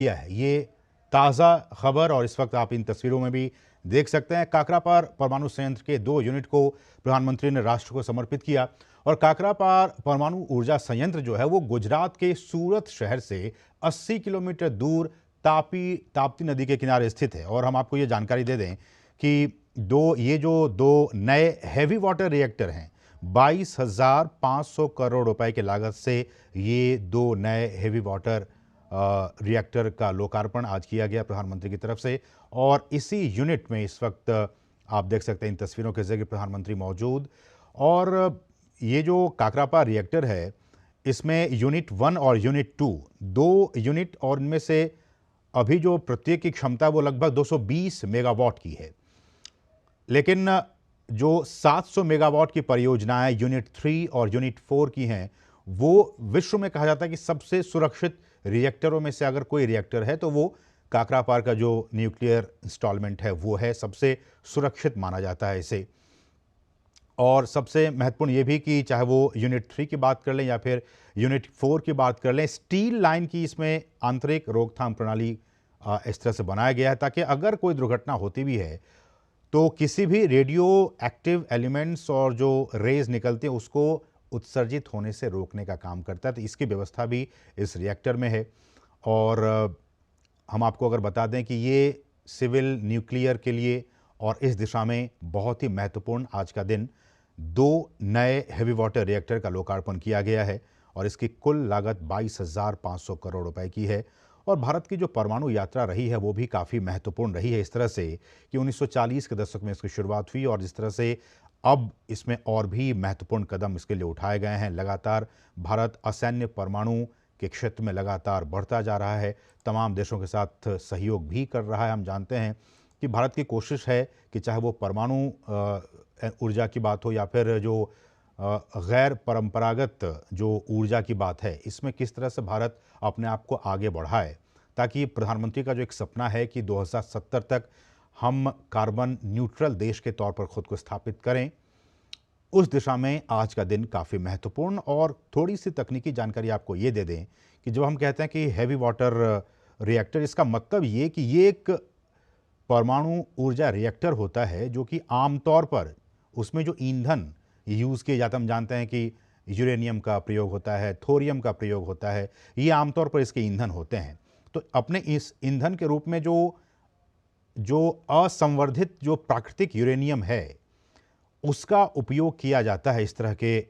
किया है। ये ताज़ा खबर और इस वक्त आप इन तस्वीरों में भी देख सकते हैं। काकरापार परमाणु संयंत्र के 2 यूनिट को प्रधानमंत्री ने राष्ट्र को समर्पित किया और काकरापार परमाणु ऊर्जा संयंत्र जो है वो गुजरात के सूरत शहर से 80 किलोमीटर दूर ताप्ती नदी के किनारे स्थित है। और हम आपको ये जानकारी दे दें कि ये जो 2 नए हैवी वाटर रिएक्टर हैं, 22,500 करोड़ रुपए की लागत से ये 2 नए हैवी वाटर रिएक्टर का लोकार्पण आज किया गया प्रधानमंत्री की तरफ से। और इसी यूनिट में इस वक्त आप देख सकते हैं इन तस्वीरों के जरिए प्रधानमंत्री मौजूद। और ये जो काकरापार रिएक्टर है, इसमें यूनिट 1 और यूनिट 2 2 यूनिट, और इनमें से अभी जो प्रत्येक की क्षमता वो लगभग 220 मेगावाट की है। लेकिन जो 700 मेगावाट की परियोजनाएं यूनिट 3 और यूनिट 4 की हैं, वो विश्व में कहा जाता है कि सबसे सुरक्षित रिएक्टरों में से अगर कोई रिएक्टर है तो वो काकरापार का जो न्यूक्लियर इंस्टॉलमेंट है वो है, सबसे सुरक्षित माना जाता है इसे। और सबसे महत्वपूर्ण ये भी कि चाहे वो यूनिट 3 की बात कर लें या फिर यूनिट 4 की बात कर लें, स्टील लाइन की इसमें आंतरिक रोकथाम प्रणाली इस तरह से बनाया गया है ताकि अगर कोई दुर्घटना होती भी है तो किसी भी रेडियो एक्टिव एलिमेंट्स और जो रेज निकलते हैं उसको उत्सर्जित होने से रोकने का काम करता है। तो इसकी व्यवस्था भी इस रिएक्टर में है। और हम आपको अगर बता दें कि ये सिविल न्यूक्लियर के लिए और इस दिशा में बहुत ही महत्वपूर्ण आज का दिन, 2 नए हेवी वाटर रिएक्टर का लोकार्पण किया गया है और इसकी कुल लागत 22,500 करोड़ रुपए की है। और भारत की जो परमाणु यात्रा रही है वो भी काफ़ी महत्वपूर्ण रही है, इस तरह से कि 1940 के दशक में इसकी शुरुआत हुई और जिस तरह से अब इसमें और भी महत्वपूर्ण कदम इसके लिए उठाए गए हैं। लगातार भारत असैन्य परमाणु के क्षेत्र में लगातार बढ़ता जा रहा है, तमाम देशों के साथ सहयोग भी कर रहा है। हम जानते हैं कि भारत की कोशिश है कि चाहे वो परमाणु ऊर्जा की बात हो या फिर जो गैर परंपरागत जो ऊर्जा की बात है, इसमें किस तरह से भारत अपने आप को आगे बढ़ाए, ताकि प्रधानमंत्री का जो एक सपना है कि 2070 तक हम कार्बन न्यूट्रल देश के तौर पर खुद को स्थापित करें, उस दिशा में आज का दिन काफ़ी महत्वपूर्ण। और थोड़ी सी तकनीकी जानकारी आपको ये दे दें कि जब हम कहते हैं कि हैवी वाटर रिएक्टर, इसका मतलब ये कि ये एक परमाणु ऊर्जा रिएक्टर होता है जो कि आमतौर पर उसमें जो ईंधन यूज़ किए जाते हैं, हम जानते हैं कि यूरेनियम का प्रयोग होता है, थोरियम का प्रयोग होता है, ये आमतौर पर इसके ईंधन होते हैं। तो अपने इस ईंधन के रूप में जो जो असंवर्धित जो प्राकृतिक यूरेनियम है उसका उपयोग किया जाता है इस तरह के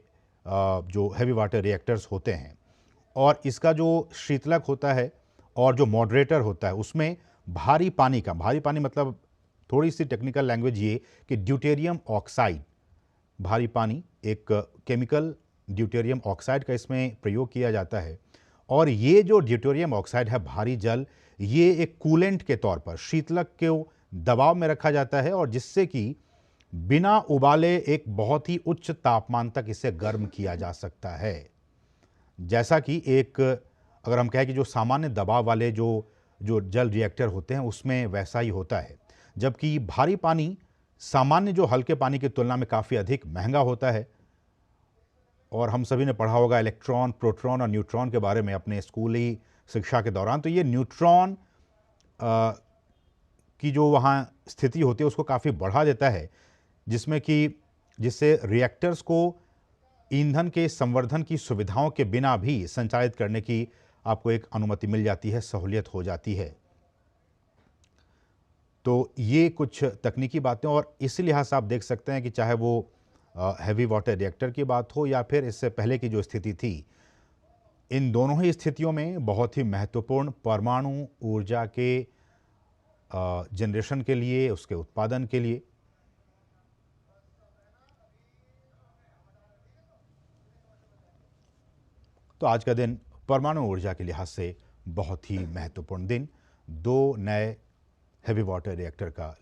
जो हैवी वाटर रिएक्टर्स होते हैं। और इसका जो शीतलक होता है और जो मॉडरेटर होता है उसमें भारी पानी मतलब थोड़ी सी टेक्निकल लैंग्वेज ये कि ड्यूटेरियम ऑक्साइड, भारी पानी एक केमिकल ड्यूटेरियम ऑक्साइड का इसमें प्रयोग किया जाता है। और ये जो ड्यूटेरियम ऑक्साइड है, भारी जल, ये एक कूलेंट के तौर पर शीतलक को दबाव में रखा जाता है और जिससे कि बिना उबाले एक बहुत ही उच्च तापमान तक इसे गर्म किया जा सकता है। जैसा कि एक अगर हम कहें कि जो सामान्य दबाव वाले जो जल रिएक्टर होते हैं उसमें वैसा ही होता है, जबकि भारी पानी सामान्य जो हल्के पानी की तुलना में काफ़ी अधिक महंगा होता है। और हम सभी ने पढ़ा होगा इलेक्ट्रॉन, प्रोटॉन और न्यूट्रॉन के बारे में अपने स्कूली शिक्षा के दौरान। तो ये न्यूट्रॉन की जो वहाँ स्थिति होती है उसको काफ़ी बढ़ा देता है, जिससे रिएक्टर्स को ईंधन के संवर्धन की सुविधाओं के बिना भी संचालित करने की आपको एक अनुमति मिल जाती है, सहूलियत हो जाती है। तो ये कुछ तकनीकी बातें, और इसी लिहाज से आप देख सकते हैं कि चाहे वो हैवी वाटर रिएक्टर की बात हो या फिर इससे पहले की जो स्थिति थी, इन दोनों ही स्थितियों में बहुत ही महत्वपूर्ण परमाणु ऊर्जा के जनरेशन के लिए, उसके उत्पादन के लिए तो आज का दिन परमाणु ऊर्जा के लिहाज से बहुत ही महत्वपूर्ण दिन, 2 नए हैवी वाटर रिएक्टर का